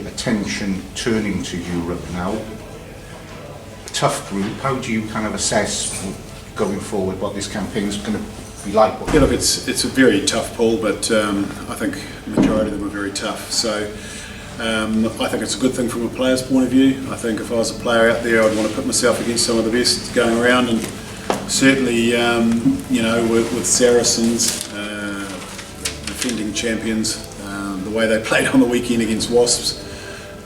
Attention turning to Europe now. A tough group. How do you kind of assess going forward what this campaign is going to be like? Yeah, look, it's a very tough pool, but I think the majority of them are very tough. So I think it's a good thing from a player's point of view. I think if I was a player out there, I'd want to put myself against some of the best going around, and certainly, with Saracens, defending champions, the way they played on the weekend against Wasps.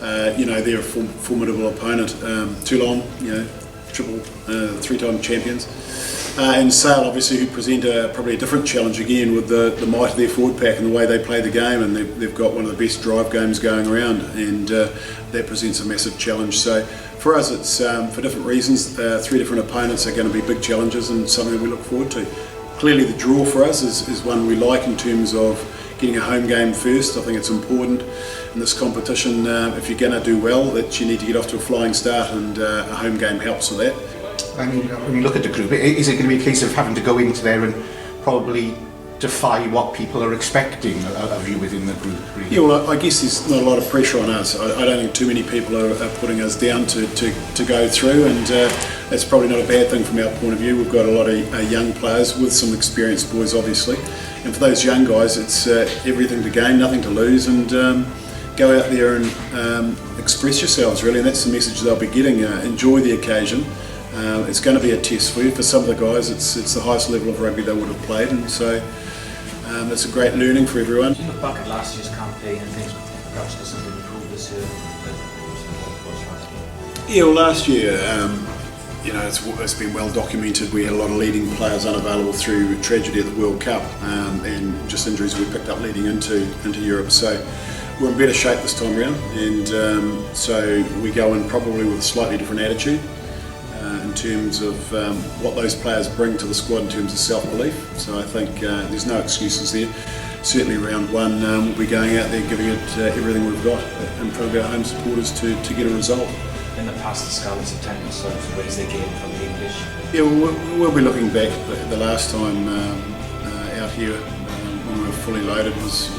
They're a formidable opponent. Toulon, triple, three-time champions. And Sale, obviously, who present probably a different challenge again with the might of their forward pack and the way they play the game, and they've got one of the best drive games going around, and that presents a massive challenge. So for us, it's for different reasons. Three different opponents are going to be big challenges and something that we look forward to. Clearly, the draw for us is one we like in terms of getting a home game first. I think it's important in this competition, if you're going to do well, that you need to get off to a flying start, and a home game helps with that. I mean, when you look at the group, is it going to be a case of having to go into there and probably defy what people are expecting of you within the group? Really? Yeah, well, I guess there's not a lot of pressure on us. I don't think too many people are putting us down to go through, and that's probably not a bad thing from our point of view. We've got a lot of young players with some experienced boys, obviously. And for those young guys, it's everything to gain, nothing to lose, and go out there and express yourselves, really. And that's the message they'll be getting. Enjoy the occasion. It's going to be a test for you. For some of the guys, it's the highest level of rugby they would have played, and so it's a great learning for everyone. Do you look back at last year's campaign and things perhaps doesn't improve this year? Yeah, well, last year, it's been well documented. We had a lot of leading players unavailable through tragedy at the World Cup, and just injuries we picked up leading into Europe. So we're in better shape this time around, and so we go in probably with a slightly different attitude in terms of what those players bring to the squad in terms of self-belief. So I think there's no excuses there. Certainly round one, we'll be going out there giving it everything we've got in front of our home supporters to get a result. In the past, the Scarlets have tended to sort of raise their game from the English. Yeah, we'll be looking back. The last time out here, when we were fully loaded, was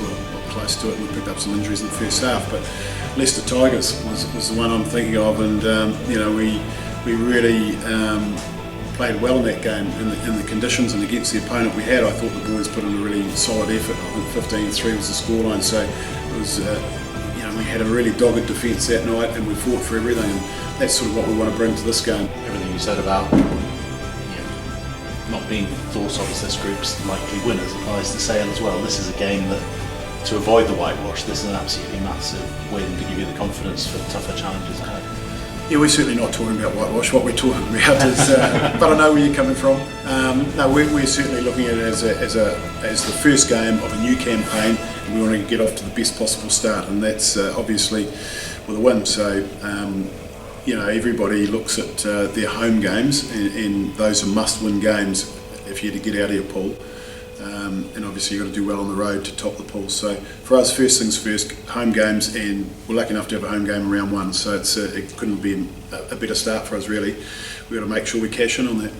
close to it, and we picked up some injuries in the first half. But Leicester Tigers was the one I'm thinking of, and we really played well in that game in the conditions and against the opponent we had. I thought the boys put in a really solid effort. I think 15-3 was the scoreline, so it was. We had a really dogged defence that night, and we fought for everything, and that's sort of what we want to bring to this game. Everything you said about not being thought of as this group's likely winners applies to Sale as well. This is a game that, to avoid the whitewash, this is an absolutely massive win to give you the confidence for tougher challenges ahead. Yeah, we're certainly not talking about whitewash. What we're talking about is, but I know where you're coming from. No, we're certainly looking at it as the first game of a new campaign, and we want to get off to the best possible start, and that's obviously with a win. So, everybody looks at their home games, and those are must-win games if you're to get out of your pool. And obviously you've got to do well on the road to top the pool. So for us, first things first, home games, and we're lucky enough to have a home game in round one. So it couldn't be a better start for us, really. We've got to make sure we cash in on that.